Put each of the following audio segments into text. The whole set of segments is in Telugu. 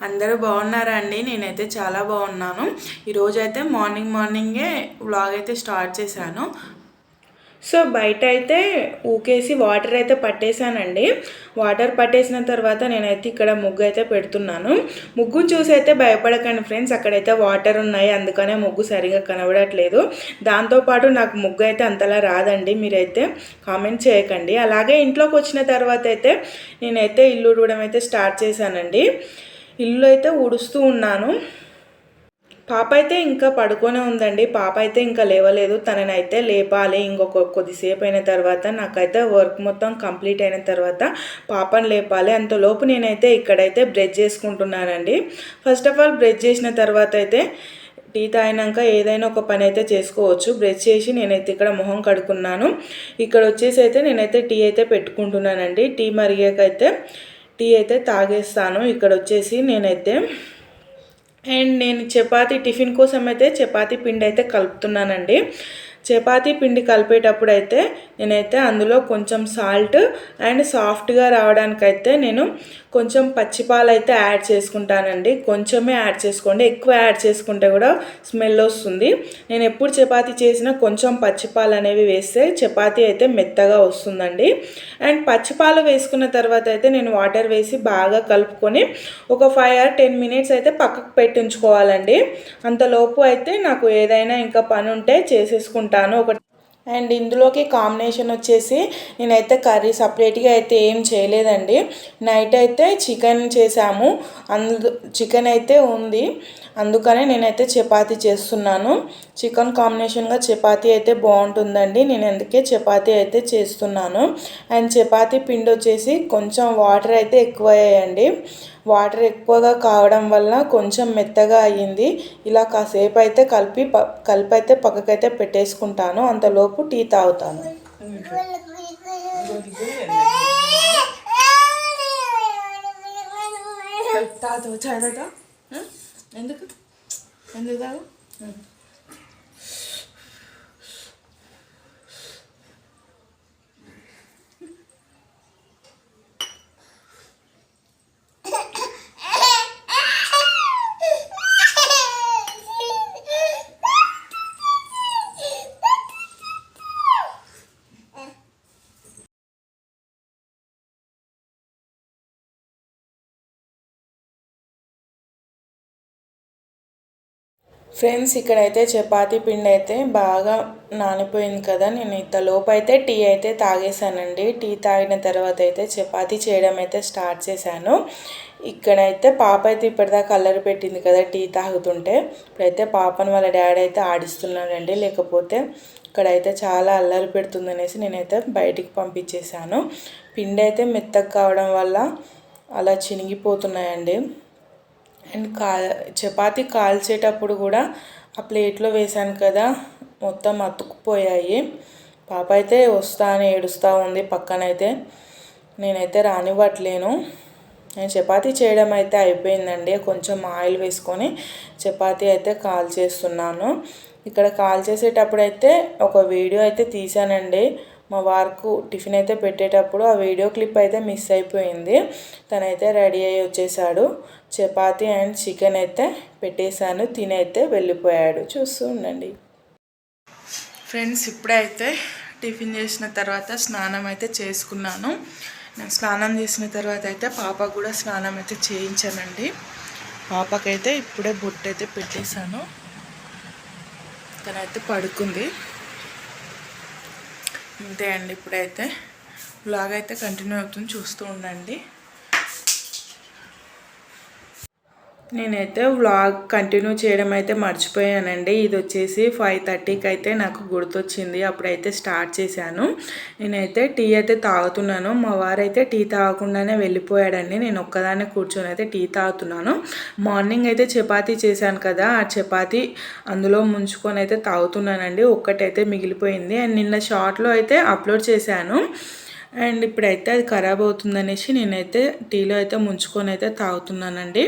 అందరూ బాగున్నారా అండి? నేనైతే చాలా బాగున్నాను. ఈరోజైతే మార్నింగే వ్లాగ్ అయితే స్టార్ట్ చేశాను. సో బయట అయితే ఊకేసి వాటర్ అయితే పట్టేశానండి. వాటర్ పట్టేసిన తర్వాత నేనైతే ఇక్కడ ముగ్గు అయితే పెడుతున్నాను. ముగ్గును చూసి అయితే భయపడకండి ఫ్రెండ్స్, అక్కడైతే వాటర్ ఉన్నాయి, అందుకనే ముగ్గు సరిగా కనబడట్లేదు. దాంతోపాటు నాకు ముగ్గు అయితే అంతలా రాదండి, మీరైతే కామెంట్ చేయకండి. అలాగే ఇంట్లోకి వచ్చిన తర్వాత అయితే నేనైతే ఇల్లు ఊడడం అయితే స్టార్ట్ చేశానండి. ఇల్లు అయితే ఊడుస్తూ ఉన్నాను. పాప అయితే ఇంకా పడుకొనే ఉందండి. పాప అయితే ఇంకా లేవలేదు. తననైతే లేపాలి ఇంకొక కొద్దిసేపు అయిన తర్వాత. నాకైతే వర్క్ మొత్తం కంప్లీట్ అయిన తర్వాత పాపను లేపాలి. అంతలోపు నేనైతే ఇక్కడైతే బ్రష్ చేసుకుంటున్నానండి. ఫస్ట్ ఆఫ్ ఆల్ బ్రష్ చేసిన తర్వాత అయితే టీ తాగినాక ఏదైనా ఒక పని అయితే చేసుకోవచ్చు. బ్రష్ చేసి నేనైతే ఇక్కడ మొహం కడుక్కున్నాను. ఇక్కడ వచ్చేసి అయితే నేనైతే టీ అయితే పెట్టుకుంటున్నానండి. టీ మరిగాకైతే టీ అయితే తాగేస్తాను. ఇక్కడ వచ్చేసి నేనైతే నేను చపాతీ టిఫిన్ కోసం అయితే చపాతీ పిండి అయితే కలుపుతున్నానండి. చపాతీ పిండి కలిపేటప్పుడు అయితే నేనైతే అందులో కొంచెం సాల్ట్ అండ్ సాఫ్ట్గా రావడానికైతే నేను కొంచెం పచ్చిపాలు అయితే యాడ్ చేసుకుంటానండి. కొంచెమే యాడ్ చేసుకోండి, ఎక్కువ యాడ్ చేసుకుంటే కూడా స్మెల్ వస్తుంది. నేను ఎప్పుడు చపాతీ చేసినా కొంచెం పచ్చిపాలు అనేవి వేస్తే చపాతీ అయితే మెత్తగా వస్తుందండి. అండ్ పచ్చిపాలు వేసుకున్న తర్వాత అయితే నేను వాటర్ వేసి బాగా కలుపుకొని ఒక 5 or 10 minutes అయితే పక్కకు పెట్టించుకోవాలండి. అంతలోపు అయితే నాకు ఏదైనా ఇంకా పని ఉంటే చేసేసుకుంటాను. అండ్ ఇందులోకి కాంబినేషన్ వచ్చేసి నేనైతే కర్రీ సపరేట్గా అయితే ఏం చేయలేదండి. నైట్ అయితే చికెన్ చేసాము, చికెన్ అయితే ఉంది, అందుకనే నేనైతే చపాతీ చేస్తున్నాను. చికెన్ కాంబినేషన్గా చపాతీ అయితే బాగుంటుందండి. నేను అందుకే చపాతీ అయితే చేస్తున్నాను. అండ్ చపాతీ పిండి వచ్చేసి కొంచెం వాటర్ అయితే ఎక్కువ అయ్యాయండి. వాటర్ ఎక్కువగా కావడం వల్ల కొంచెం మెత్తగా అయ్యింది. ఇలా కాసేపు అయితే కలిపి అయితే పక్కకైతే పెట్టేసుకుంటాను. అంతలోపు టీ తాగుతాను. ఎందుకు ఎందుకు తాగు? ఫ్రెండ్స్, ఇక్కడైతే చపాతీ పిండి అయితే బాగా నానిపోయింది కదా. నేను ఇంతలోపు అయితే టీ అయితే తాగేసానండి. టీ తాగిన తర్వాత అయితే చపాతీ చేయడం అయితే స్టార్ట్ చేశాను. ఇక్కడైతే పాప అయితే ఇప్పటిదాకా అల్లరి పెట్టింది కదా టీ తాగుతుంటే. ఇప్పుడైతే పాపను వాళ్ళ డాడీ అయితే ఆడిస్తున్నాడండి, లేకపోతే ఇక్కడైతే చాలా అల్లరి పెడుతుంది అనేసి నేనైతే బయటికి పంపించేశాను. పిండి అయితే మెత్తగా కావడం వల్ల అలా చినిగిపోతున్నాయండి. అండ్ చపాతీ కాల్చేటప్పుడు కూడా ఆ ప్లేట్లో వేసాను కదా, మొత్తం అతుక్కుపోయాయి. పాప అయితే వస్తా అని ఏడుస్తూ ఉంది పక్కనైతే. నేనైతే రానివ్వట్లేను. నేను చపాతీ చేయడం అయితే అయిపోయిందండి. కొంచెం ఆయిల్ వేసుకొని చపాతీ అయితే కాల్చేస్తున్నాను. ఇక్కడ కాల్చేసేటప్పుడు అయితే ఒక వీడియో అయితే తీసానండి. మా వారికి టిఫిన్ అయితే పెట్టేటప్పుడు ఆ వీడియో క్లిప్ అయితే మిస్ అయిపోయింది. తనైతే రెడీ అయ్యి వచ్చేసాడు. చపాతీ అండ్ చికెన్ అయితే పెట్టేశాను, తినైతే వెళ్ళిపోయాడు. చూస్తూ ఉండండి ఫ్రెండ్స్. ఇప్పుడైతే టిఫిన్ చేసిన తర్వాత స్నానం అయితే చేసుకున్నాను. నేను స్నానం చేసిన తర్వాత అయితే పాపకు కూడా స్నానం అయితే చేయించానండి. పాపకైతే ఇప్పుడే బొట్టు అయితే పెట్టేశాను. తనైతే పడుకుంది. అంతే అండి. ఇప్పుడైతే వ్లాగ్ అయితే కంటిన్యూ అవుతుంది, చూస్తూ ఉండండి. నేనైతే వ్లాగ్ కంటిన్యూ చేయడం అయితే మర్చిపోయానండి. ఇది వచ్చేసి 5:30కి అయితే నాకు గుర్తొచ్చింది, అప్పుడైతే స్టార్ట్ చేశాను. నేనైతే టీ అయితే తాగుతున్నాను. మా వారైతే టీ తాగకుండానే వెళ్ళిపోయాడండి. నేను ఒక్కదాన్ని కూర్చొని అయితే టీ తాగుతున్నాను. మార్నింగ్ అయితే చపాతీ చేశాను కదా, ఆ చపాతీ అందులో ముంచుకొని అయితే తాగుతున్నానండి. ఒక్కటైతే మిగిలిపోయింది. అండ్ నిన్న షార్ట్లో అయితే అప్లోడ్ చేశాను. అండ్ ఇప్పుడైతే అది ఖరాబ్ అవుతుందనేసి నేనైతే టీలో అయితే ముంచుకొని అయితే తాగుతున్నానండి.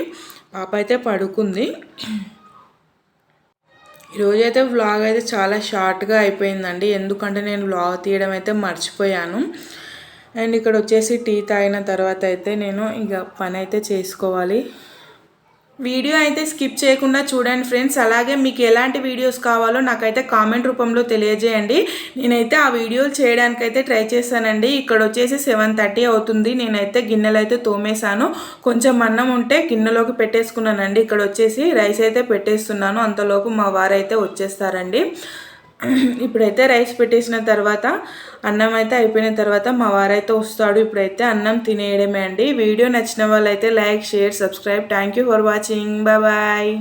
పాప అయితే పడుకుంది. ఈరోజైతే వ్లాగ్ అయితే చాలా షార్ట్గా అయిపోయిందండి, ఎందుకంటే నేను వ్లాగ్ తీయడం అయితే మర్చిపోయాను. అండ్ ఇక్కడ వచ్చేసి టీ తాగిన తర్వాత అయితే నేను ఇక పని అయితే చేసుకోవాలి. వీడియో అయితే స్కిప్ చేయకుండా చూడండి ఫ్రెండ్స్. అలాగే మీకు ఎలాంటి వీడియోస్ కావాలో నాకైతే కామెంట్ రూపంలో తెలియజేయండి. నేనైతే ఆ వీడియోలు చేయడానికైతే ట్రై చేశానండి. ఇక్కడ వచ్చేసి 7:30 అవుతుంది. నేనైతే గిన్నెలు అయితే తోమేశాను. కొంచెం అన్నం ఉంటే గిన్నెలోకి పెట్టేసుకున్నానండి. ఇక్కడ వచ్చేసి రైస్ అయితే పెట్టేస్తున్నాను. అంతలోపు మా వారైతే వచ్చేస్తారండి. ఇప్పుడైతే రైస్ పెట్టేసిన తర్వాత అన్నం అయితే అయిపోయిన తర్వాత మా వారైతే వస్తాడు. ఇప్పుడైతే అన్నం తినేయడమే అండి. వీడియో నచ్చిన వాళ్ళైతే like, share, subscribe. Thank you for watching. Bye.